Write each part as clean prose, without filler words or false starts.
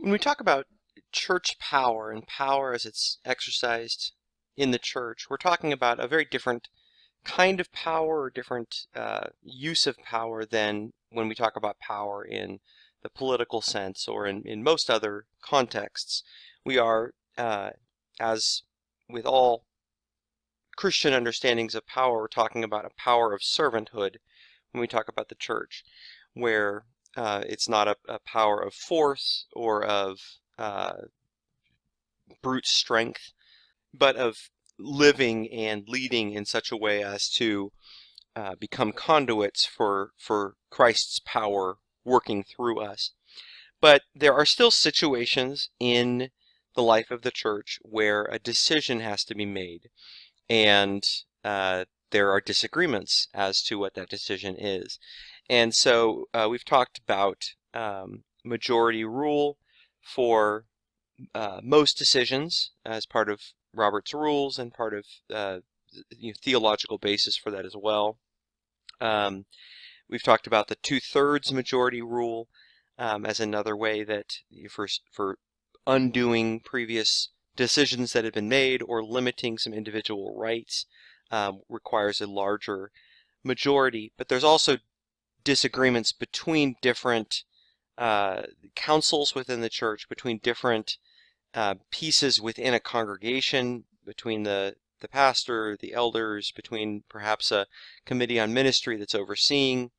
When we talk about church power and power as it's exercised in the church, we're talking about a very different kind of power or different use of power than when we talk about power in the political sense or in most other contexts. We are, as with all Christian understandings of power, we're talking about a power of servanthood when we talk about the church, where it's not a power of force or of brute strength, but of living and leading in such a way as to become conduits for Christ's power working through us. But there are still situations in the life of the church where a decision has to be made, and there are disagreements as to what that decision is. And so we've talked about majority rule for most decisions as part of Robert's rules and part of theological basis for that as well. We've talked about the 2/3 majority rule as another way that for undoing previous decisions that have been made or limiting some individual rights requires a larger majority. But there's also disagreements between different councils within the church, between different pieces within a congregation, between the pastor, the elders, between perhaps a committee on ministry that's overseeing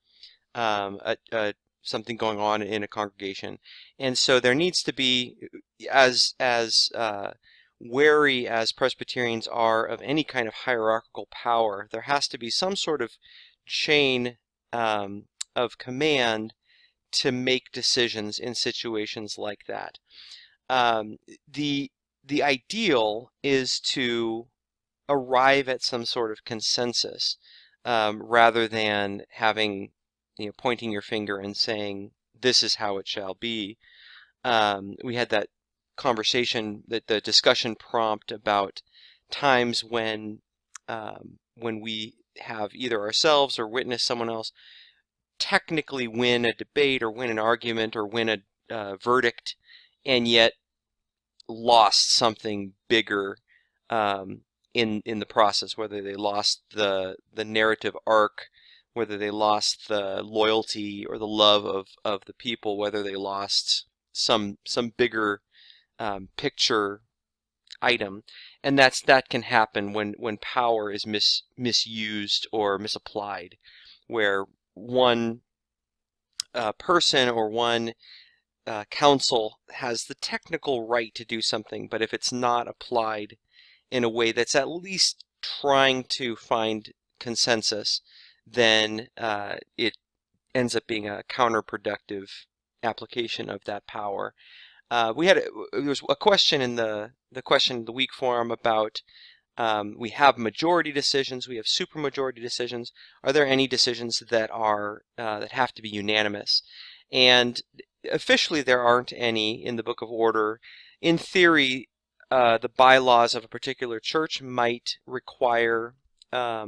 something going on in a congregation. And so there needs to be, as wary as Presbyterians are of any kind of hierarchical power, there has to be some sort of chain of command to make decisions in situations like that. The ideal is to arrive at some sort of consensus rather than having, pointing your finger and saying, this is how it shall be. We had that conversation, the discussion prompt about times when we have either ourselves or witness someone else technically win a debate or win an argument or win a verdict, and yet lost something bigger in the process, whether they lost the narrative arc, whether they lost the loyalty or the love of the people, whether they lost some bigger picture item. And that can happen when power is misused or misapplied, where one person or one council has the technical right to do something, but if it's not applied in a way that's at least trying to find consensus, then it ends up being a counterproductive application of that power. There was a question in the question of the week forum about we have majority decisions, we have supermajority decisions. Are there any decisions that are that have to be unanimous? And officially, there aren't any in the Book of Order. In theory, the bylaws of a particular church might require a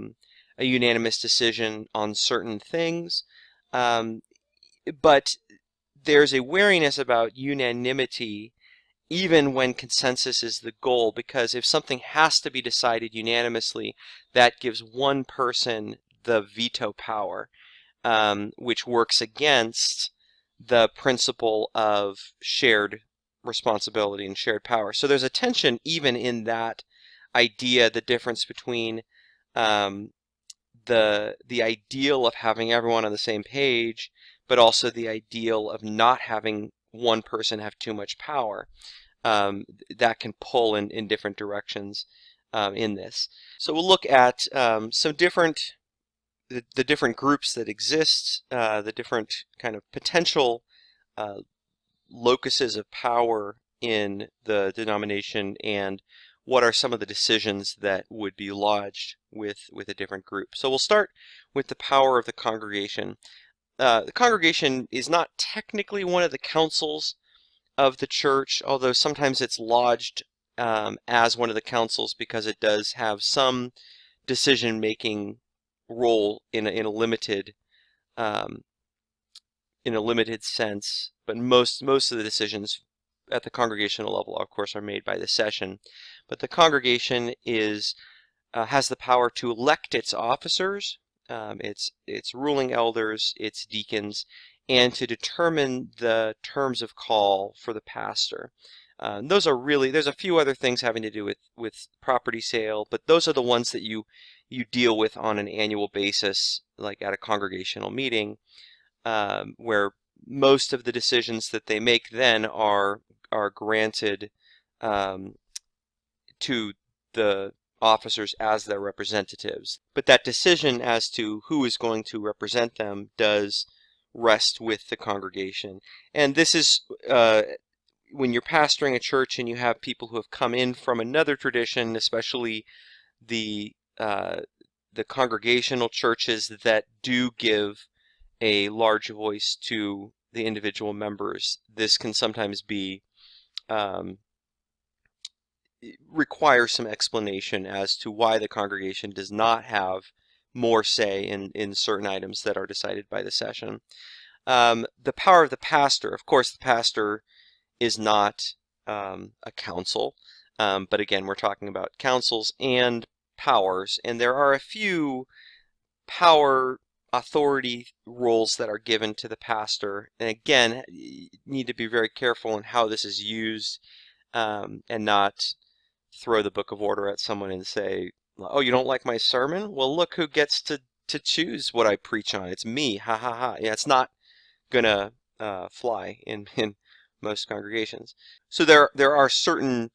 unanimous decision on certain things, but there's a wariness about unanimity even when consensus is the goal, because if something has to be decided unanimously, that gives one person the veto power, which works against the principle of shared responsibility and shared power. So there's a tension even in that idea, the difference between the ideal of having everyone on the same page, but also the ideal of not having one person have too much power. That can pull in different directions in this. So we'll look at some different the different groups that exist, the different kind of potential locuses of power in the denomination, and what are some of the decisions that would be lodged with a different group. So we'll start with the power of the congregation. The congregation is not technically one of the councils of the church, although sometimes it's lodged as one of the councils because it does have some decision-making role in a limited sense. But most of the decisions at the congregational level, of course, are made by the session. But the congregation has the power to elect its officers, its ruling elders, its deacons, and to determine the terms of call for the pastor. Those are really, there's a few other things having to do with property sale, but those are the ones that you deal with on an annual basis, like at a congregational meeting, where most of the decisions that they make then are granted to the officers as their representatives. But that decision as to who is going to represent them does rest with the congregation. And this is when you're pastoring a church and you have people who have come in from another tradition, especially the congregational churches that do give a large voice to the individual members, this can sometimes be require some explanation as to why the congregation does not have more say in certain items that are decided by the session. The power of the pastor, of course, the pastor is not a council, but again, we're talking about councils and powers, and there are a few power authority roles that are given to the pastor. And again, you need to be very careful in how this is used, and not throw the book of order at someone and say, oh, you don't like my sermon? Well, look who gets to choose what I preach on. It's me, ha ha ha. Yeah, it's not gonna fly in most congregations. So there are certain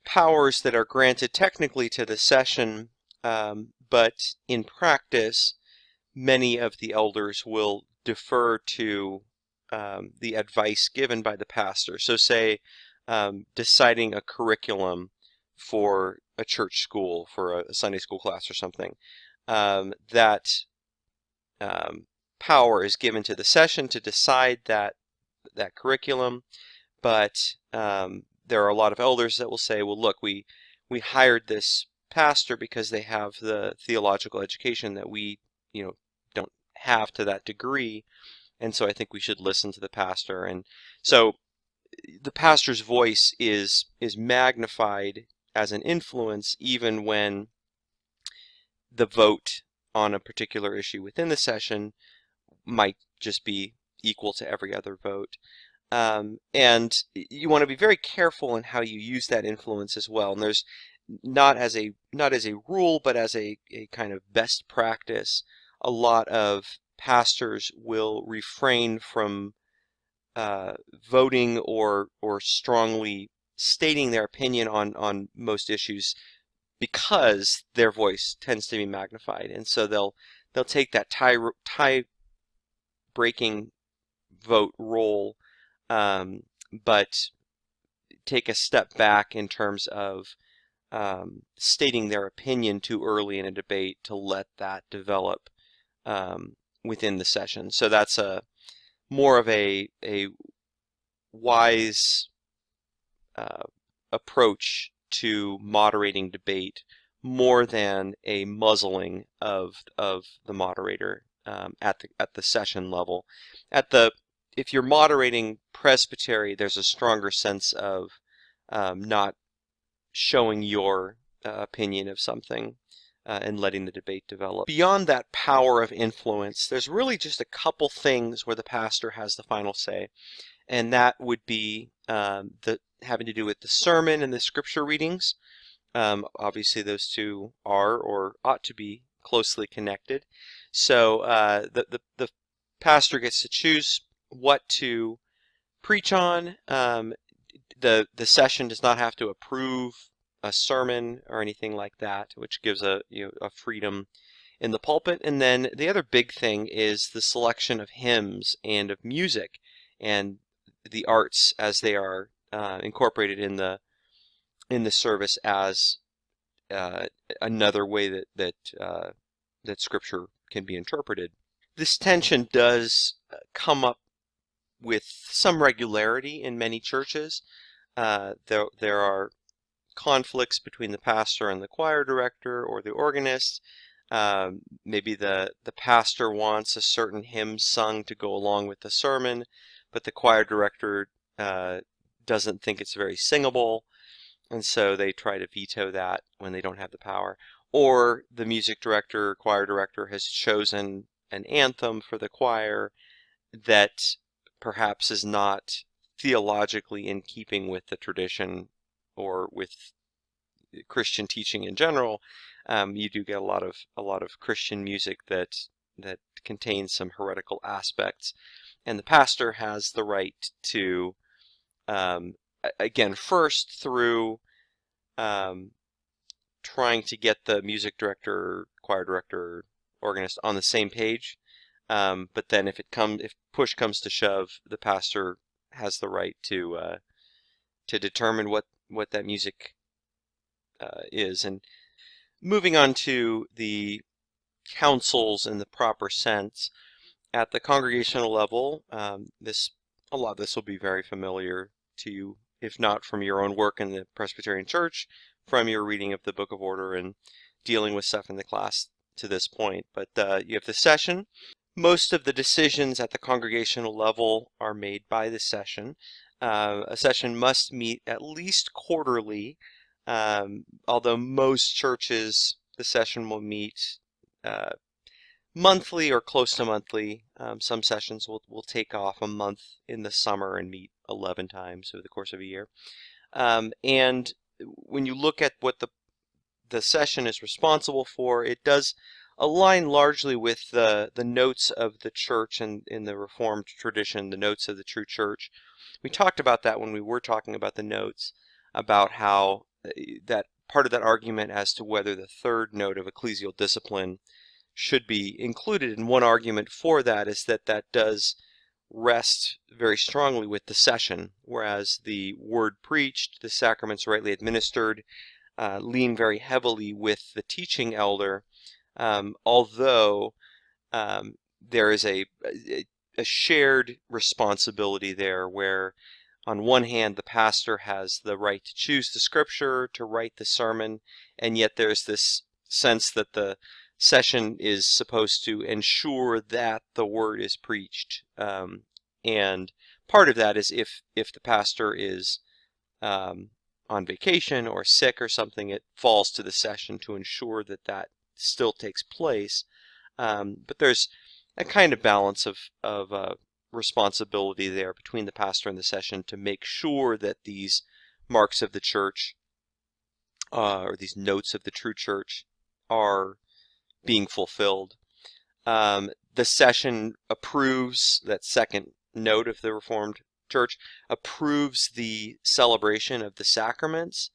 powers that are granted technically to the session, but in practice, many of the elders will defer to the advice given by the pastor. So say deciding a curriculum for a church school, for a Sunday school class or something, that power is given to the session to decide that curriculum, but there are a lot of elders that will say, well, look, we hired this pastor because they have the theological education that we don't have to that degree, and so I think we should listen to the pastor. And so the pastor's voice is magnified as an influence even when the vote on a particular issue within the session might just be equal to every other vote. And you want to be very careful in how you use that influence as well. And there's not as a rule, but as a kind of best practice, a lot of pastors will refrain from voting or strongly stating their opinion on most issues because their voice tends to be magnified, and so they'll take that tie breaking vote role, but take a step back in terms of stating their opinion too early in a debate to let that develop within the session. So that's more of a wise approach to moderating debate, more than a muzzling of the moderator at the session level. If you're moderating presbytery, there's a stronger sense of not showing your opinion of something and letting the debate develop. Beyond that power of influence, there's really just a couple things where the pastor has the final say, and that would be having to do with the sermon and the scripture readings. Obviously, those two are or ought to be closely connected. So the pastor gets to choose what to preach on. The session does not have to approve a sermon or anything like that, which gives a freedom in the pulpit. And then the other big thing is the selection of hymns and of music and the arts as they are incorporated in the service as another way that Scripture can be interpreted. This tension does come up with some regularity in many churches. There are conflicts between the pastor and the choir director or the organist. Maybe the pastor wants a certain hymn sung to go along with the sermon, but the choir director doesn't think it's very singable, and so they try to veto that when they don't have the power. Or the music director, choir director has chosen an anthem for the choir that perhaps is not theologically in keeping with the tradition or with Christian teaching in general. You do get a lot of Christian music that contains some heretical aspects, and the pastor has the right to, again, first through trying to get the music director, choir director, organist on the same page. But then if push comes to shove, the pastor has the right to determine what that music is. And moving on to the councils in the proper sense, at the congregational level, a lot of this will be very familiar to you, if not from your own work in the Presbyterian Church, from your reading of the Book of Order and dealing with stuff in the class to this point. But you have the session. Most of the decisions at the congregational level are made by the session. A session must meet at least quarterly, although most churches, the session will meet monthly or close to monthly. Some sessions will take off a month in the summer and meet 11 times over the course of a year. And when you look at what the session is responsible for, it does align largely with the notes of the church and in the Reformed tradition, the notes of the true church. We talked about that when we were talking about the notes, about how that part of that argument as to whether the third note of ecclesial discipline should be included. And one argument for that is that does rest very strongly with the session, whereas the word preached, the sacraments rightly administered, lean very heavily with the teaching elder, although there is a shared responsibility there where on one hand the pastor has the right to choose the scripture, to write the sermon, and yet there's this sense that the session is supposed to ensure that the word is preached. And part of that is if the pastor is on vacation or sick or something, it falls to the session to ensure that still takes place. But there's a kind of balance of responsibility there between the pastor and the session to make sure that these marks of the church or these notes of the true church are being fulfilled. The session approves, that second note of the Reformed Church, approves the celebration of the sacraments,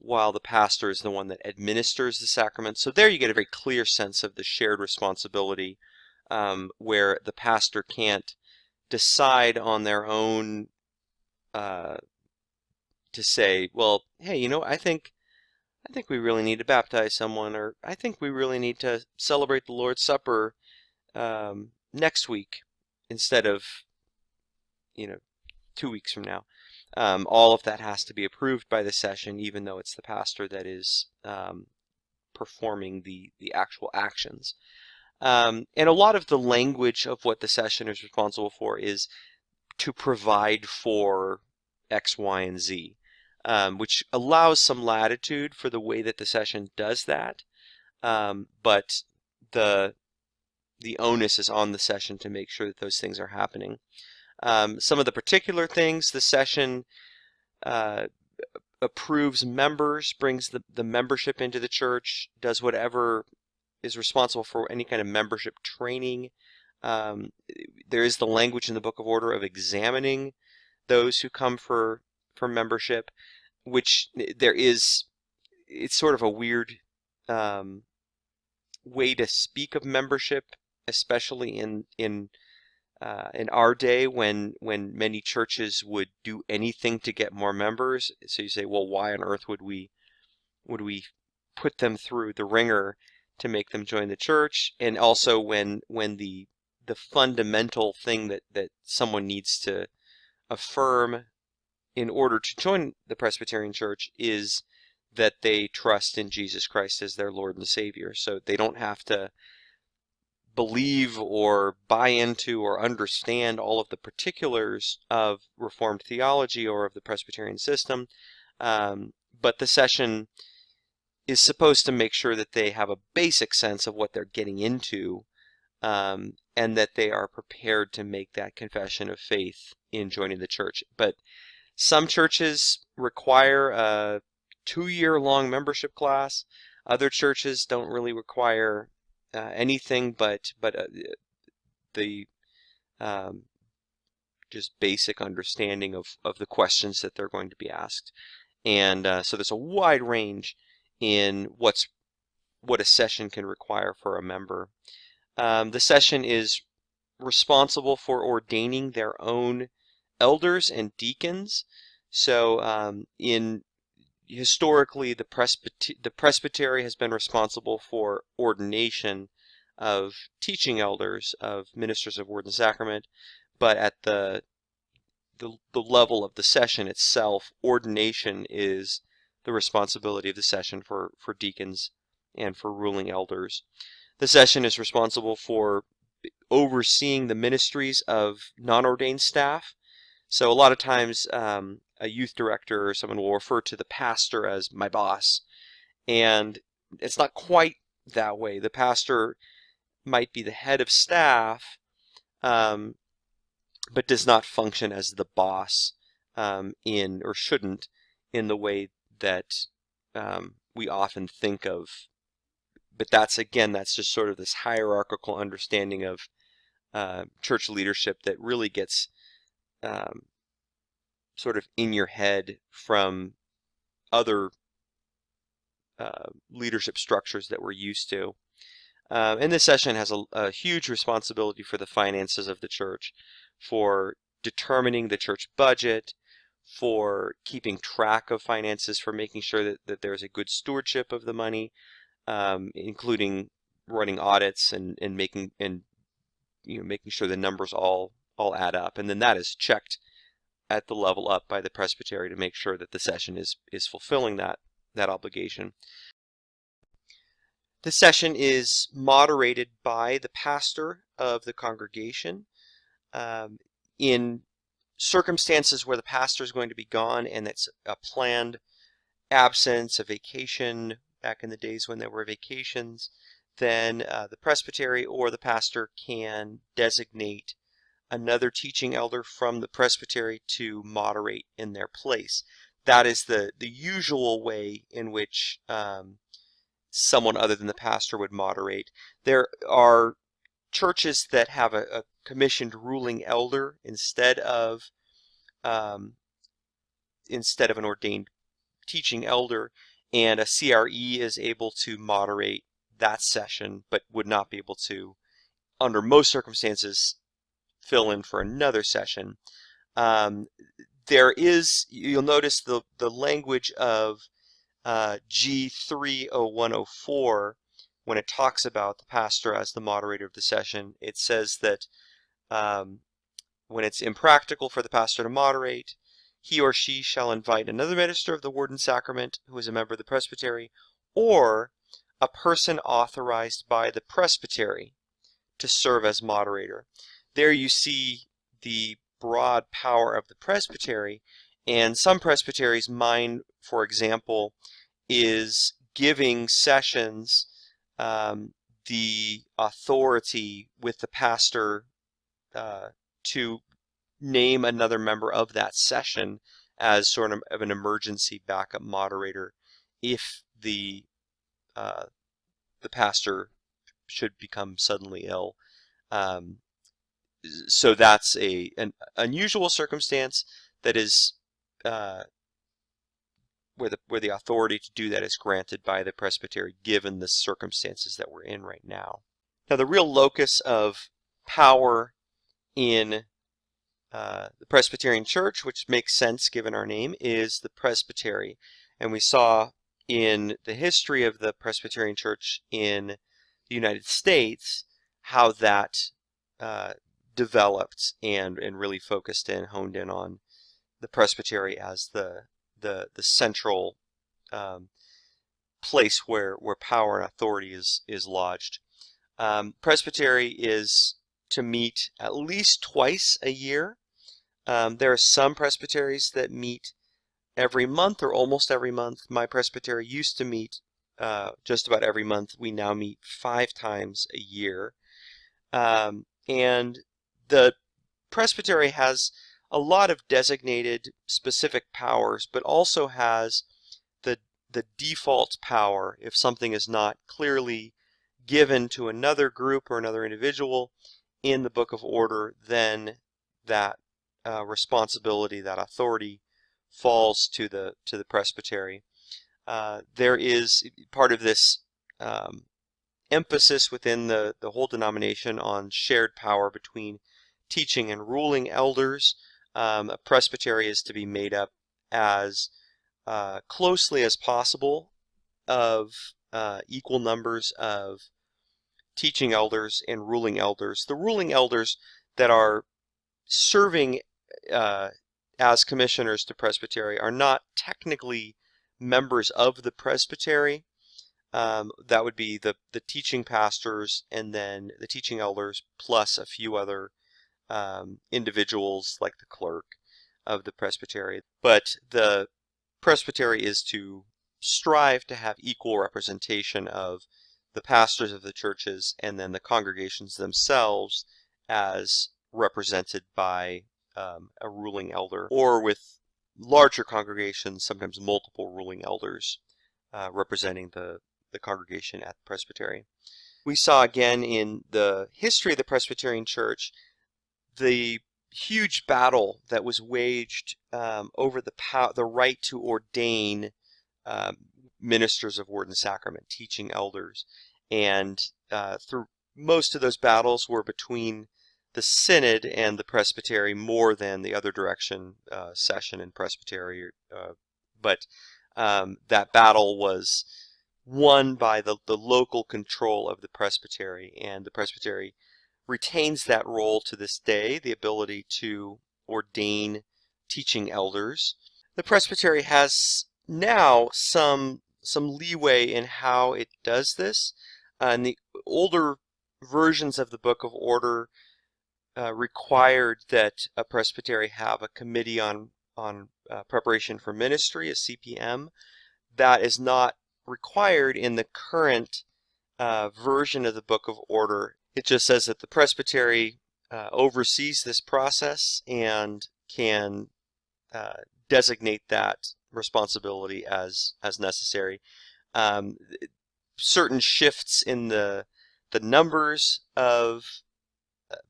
while the pastor is the one that administers the sacraments. So there you get a very clear sense of the shared responsibility, where the pastor can't decide on their own to say, well, hey, I think we really need to baptize someone, or I think we really need to celebrate the Lord's Supper next week instead of 2 weeks from now. All of that has to be approved by the session, even though it's the pastor that is performing the actual actions. And a lot of the language of what the session is responsible for is to provide for X, Y, and Z. Which allows some latitude for the way that the session does that, but the onus is on the session to make sure that those things are happening. Some of the particular things, the session approves members, brings the membership into the church, does whatever is responsible for any kind of membership training. There is the language in the Book of Order of examining those who come for membership, which it's sort of a weird way to speak of membership, especially in our day when many churches would do anything to get more members. So you say, well, why on earth would we put them through the ringer to make them join the church? And also when the fundamental thing that someone needs to affirm in order to join the Presbyterian Church is that they trust in Jesus Christ as their Lord and Savior. So they don't have to believe or buy into or understand all of the particulars of Reformed theology or of the Presbyterian system, but the session is supposed to make sure that they have a basic sense of what they're getting into, and that they are prepared to make that confession of faith in joining the church. But some churches require a 2-year-long membership class. Other churches don't really require anything but the just basic understanding of the questions that they're going to be asked. And so there's a wide range in what a session can require for a member. The session is responsible for ordaining their own elders and deacons. So historically, the presbytery has been responsible for ordination of teaching elders, of ministers of word and sacrament, but at the level of the session itself, ordination is the responsibility of the session for deacons and for ruling elders. The session is responsible for overseeing the ministries of non-ordained staff. So a lot of times a youth director or someone will refer to the pastor as my boss, and it's not quite that way. The pastor might be the head of staff, but does not function as the boss or shouldn't, in the way that we often think of. But that's just sort of this hierarchical understanding of church leadership that really gets sort of in your head from other leadership structures that we're used to. And this session has a huge responsibility for the finances of the church, for determining the church budget, for keeping track of finances, for making sure that there's a good stewardship of the money, including running audits and making sure the numbers all add up. And then that is checked at the level up by the presbytery to make sure that the session is fulfilling that obligation. The session is moderated by the pastor of the congregation. In circumstances where the pastor is going to be gone and it's a planned absence, a vacation, back in the days when there were vacations, then the presbytery or the pastor can designate another teaching elder from the presbytery to moderate in their place. That is the usual way in which someone other than the pastor would moderate. There are churches that have a commissioned ruling elder instead of an ordained teaching elder, and a CRE is able to moderate that session, but would not be able to, under most circumstances, fill in for another session. You'll notice the language of G30104 when it talks about the pastor as the moderator of the session. It says that when it's impractical for the pastor to moderate, he or she shall invite another minister of the word and sacrament who is a member of the presbytery, or a person authorized by the presbytery to serve as moderator. There you see the broad power of the presbytery, and some presbyteries, mine for example, is giving sessions the authority with the pastor to name another member of that session as sort of an emergency backup moderator if the pastor should become suddenly ill. So that's an unusual circumstance that is where the authority to do that is granted by the presbytery, given the circumstances that we're in right now. Now, the real locus of power in the Presbyterian Church, which makes sense given our name, is the presbytery. And we saw in the history of the Presbyterian Church in the United States how that developed and really focused and honed in on the presbytery as the central place where power and authority is lodged. Presbytery is to meet at least twice a year. There are some presbyteries that meet every month or almost every month. My presbytery used to meet just about every month. We now meet 5 times a year. And the presbytery has a lot of designated specific powers, but also has the default power if something is not clearly given to another group or another individual in the Book of Order, then that responsibility, that authority, falls to the presbytery. There is part of this emphasis within the whole denomination on shared power between teaching and ruling elders. A presbytery is to be made up as closely as possible of equal numbers of teaching elders and ruling elders. The ruling elders that are serving as commissioners to presbytery are not technically members of the presbytery. That would be the teaching pastors and then the teaching elders plus a few other individuals like the clerk of the presbytery. But the presbytery is to strive to have equal representation of the pastors of the churches and then the congregations themselves as represented by a ruling elder, or with larger congregations, sometimes multiple ruling elders representing the congregation at the presbytery. We saw again in the history of the Presbyterian Church the huge battle that was waged over the right to ordain ministers of word and sacrament, teaching elders. And through most of those battles were between the synod and the presbytery more than the other direction, session and presbytery. But that battle was won by the local control of the presbytery, and the presbytery retains that role to this day, the ability to ordain teaching elders. The presbytery has now some leeway in how it does this. In the older versions of the Book of Order required that a presbytery have a committee on preparation for ministry, a CPM. That is not required in the current version of the Book of Order. It just says that the presbytery oversees this process and can designate that responsibility as necessary. Certain shifts in the numbers of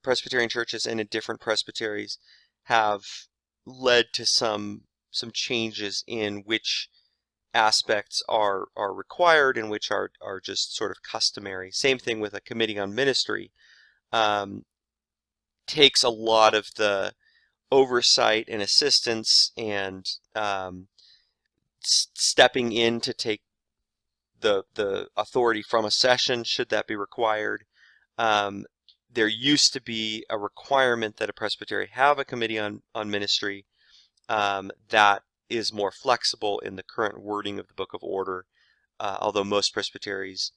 Presbyterian churches and in different presbyteries have led to some changes in which aspects are required and which are just sort of customary. Same thing with a committee on ministry. Takes a lot of the oversight and assistance and stepping in to take the authority from a session should that be required. There used to be a requirement that a presbytery have a committee on ministry. That is more flexible in the current wording of the Book of Order, although most presbyteries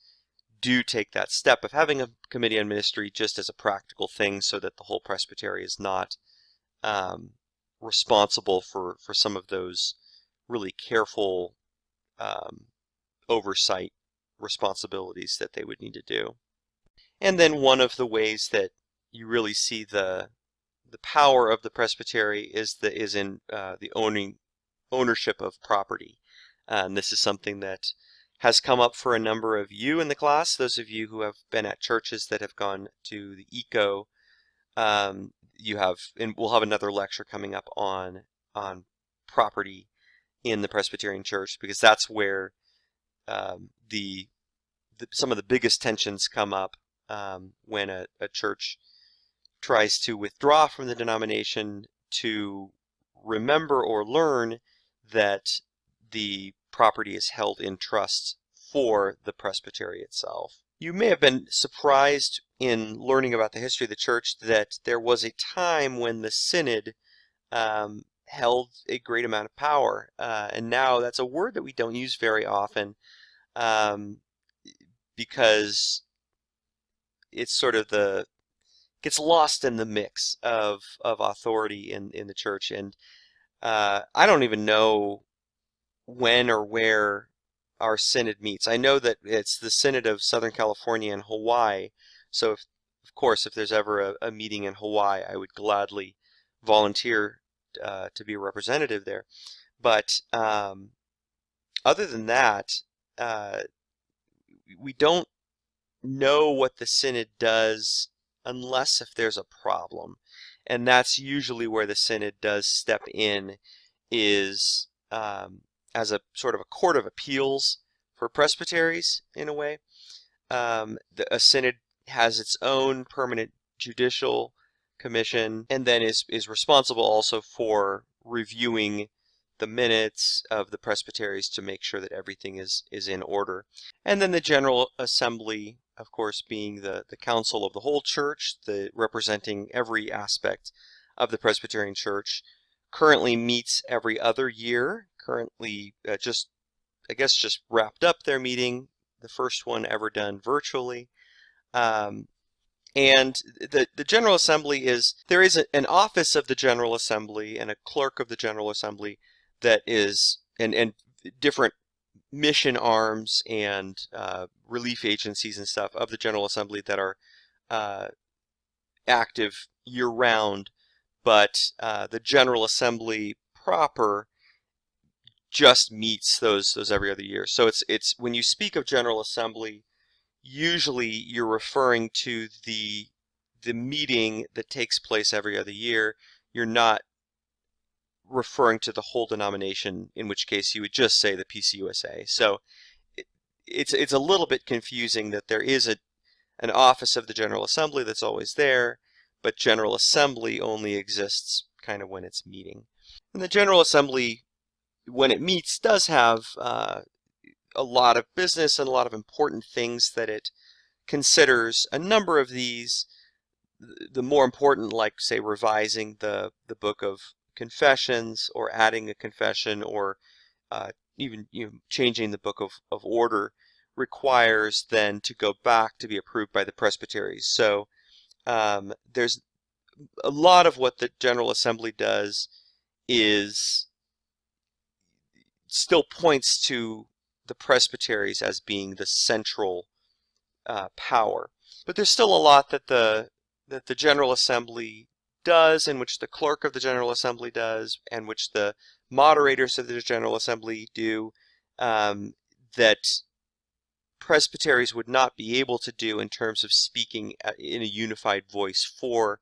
do take that step of having a committee on ministry just as a practical thing so that the whole presbytery is not responsible for some of those really careful oversight responsibilities that they would need to do. And then one of the ways that you really see the power of the presbytery is in the ownership of property. And this is something that has come up for a number of you in the class. Those of you who have been at churches that have gone to the ECO, and we'll have another lecture coming up on property in the Presbyterian Church, because that's where some of the biggest tensions come up when a church tries to withdraw from the denomination to remember or learn that the property is held in trust for the presbytery itself. You may have been surprised in learning about the history of the church that there was a time when the synod held a great amount of power, and now that's a word that we don't use very often because it's sort of the gets lost in the mix of authority in the church. And I don't even know when or where our synod meets. I know that it's the Synod of Southern California and Hawaii. So, of course, if there's ever a meeting in Hawaii, I would gladly volunteer to be a representative there. But other than that, we don't know what the synod does unless if there's a problem. And that's usually where the synod does step in, is as a sort of a court of appeals for presbyteries, in a way. A synod has its own permanent judicial commission, and then is responsible also for reviewing the minutes of the presbyteries to make sure that everything is in order. And then the General Assembly, of course, being the council of the whole church, representing every aspect of the Presbyterian Church, currently meets every other year. Currently just wrapped up their meeting, the first one ever done virtually. And the General Assembly there is an office of the General Assembly and a clerk of the General Assembly that is, and different mission arms and relief agencies and stuff of the General Assembly that are active year-round, but the General Assembly proper just meets those every other year. So it's when you speak of General Assembly, usually you're referring to the meeting that takes place every other year. You're not referring to the whole denomination, in which case you would just say the PCUSA. So it's a little bit confusing that there is an office of the General Assembly that's always there, but General Assembly only exists kind of when it's meeting. And the General Assembly, when it meets, does have a lot of business and a lot of important things that it considers. A number of these, the more important, like, say, revising the Book of Confessions, or adding a confession, or even changing the Book of Order, requires then to go back to be approved by the presbyteries. So there's a lot of what the General Assembly does is still points to the presbyteries as being the central power. But there's still a lot that the General Assembly does, and which the clerk of the General Assembly does, and which the moderators of the General Assembly do, that presbyteries would not be able to do in terms of speaking in a unified voice for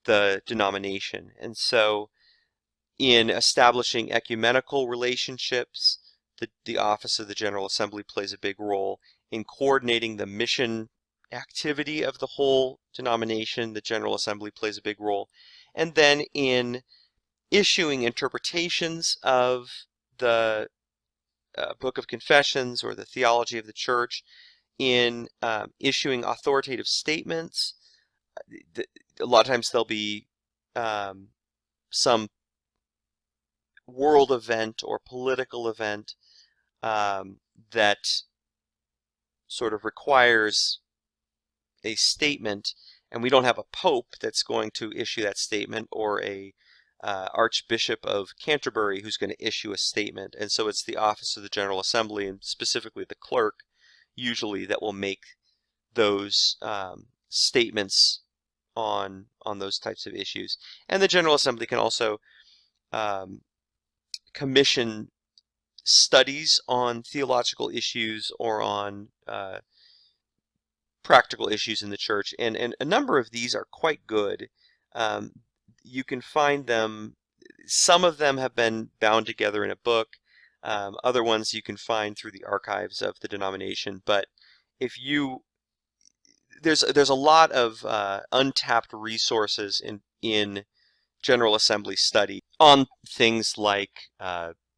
the denomination. And so in establishing ecumenical relationships, the office of the General Assembly plays a big role. In coordinating the mission activity of the whole denomination, the General Assembly plays a big role. And then in issuing interpretations of the Book of Confessions or the theology of the church, in issuing authoritative statements. A lot of times there'll be some world event or political event that sort of requires a statement, and we don't have a pope that's going to issue that statement, or a Archbishop of Canterbury who's going to issue a statement. And so it's the office of the General Assembly, and specifically the clerk, usually, that will make those statements on those types of issues. And the General Assembly can also commission studies on theological issues or on practical issues in the church, and a number of these are quite good. You can find them, some of them have been bound together in a book, other ones you can find through the archives of the denomination, but there's a lot of untapped resources in General Assembly study on things like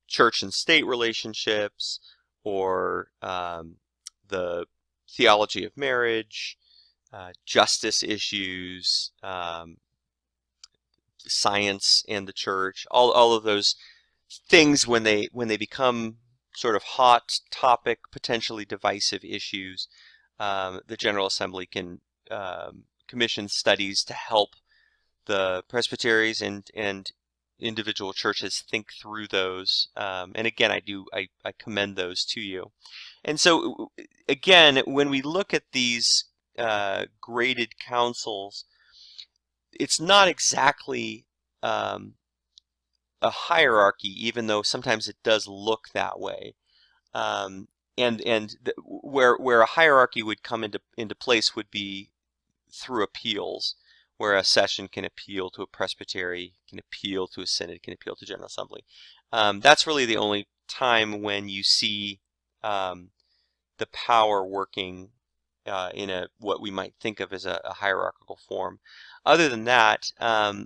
church and state relationships, or the theology of marriage, justice issues, science and the church, all of those things when they become sort of hot topic, potentially divisive issues. The General Assembly can commission studies to help the presbyteries and individual churches think through those. And again, I commend those to you. And so again, when we look at these graded councils, it's not exactly a hierarchy, even though sometimes it does look that way. Where a hierarchy would come into place would be through appeals, where a session can appeal to a presbytery, can appeal to a synod, can appeal to General Assembly. That's really the only time when you see the power working in what we might think of as a hierarchical form. Other than that,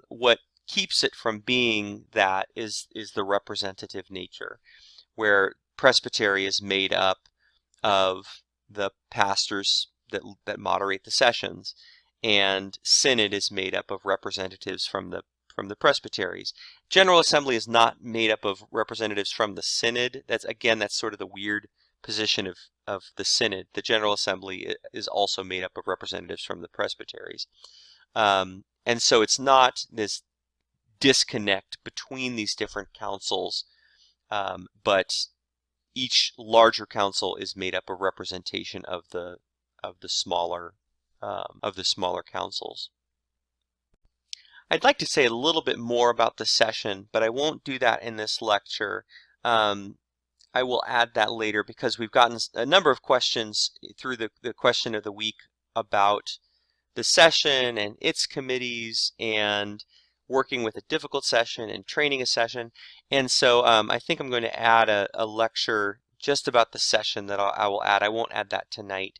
what keeps it from being that is the representative nature, where presbytery is made up of the pastors that moderate the sessions, and synod is made up of representatives from the presbyteries. General Assembly is not made up of representatives from the synod. That's sort of the weird position of the synod. The General Assembly is also made up of representatives from the presbyteries. And so it's not this disconnect between these different councils, but each larger council is made up of representation of the smaller councils. I'd like to say a little bit more about the session, but I won't do that in this lecture. I will add that later because we've gotten a number of questions through the question of the week about the session and its committees and working with a difficult session and training a session. And so I think I'm going to add a lecture just about the session that I will add. I won't add that tonight,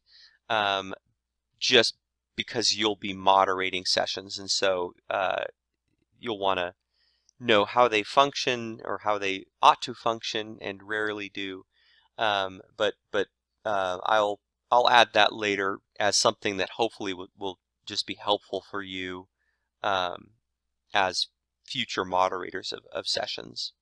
just because you'll be moderating sessions, and so you'll want to know how they function or how they ought to function, and rarely do. But I'll add that later as something that hopefully will just be helpful for you as future moderators of sessions.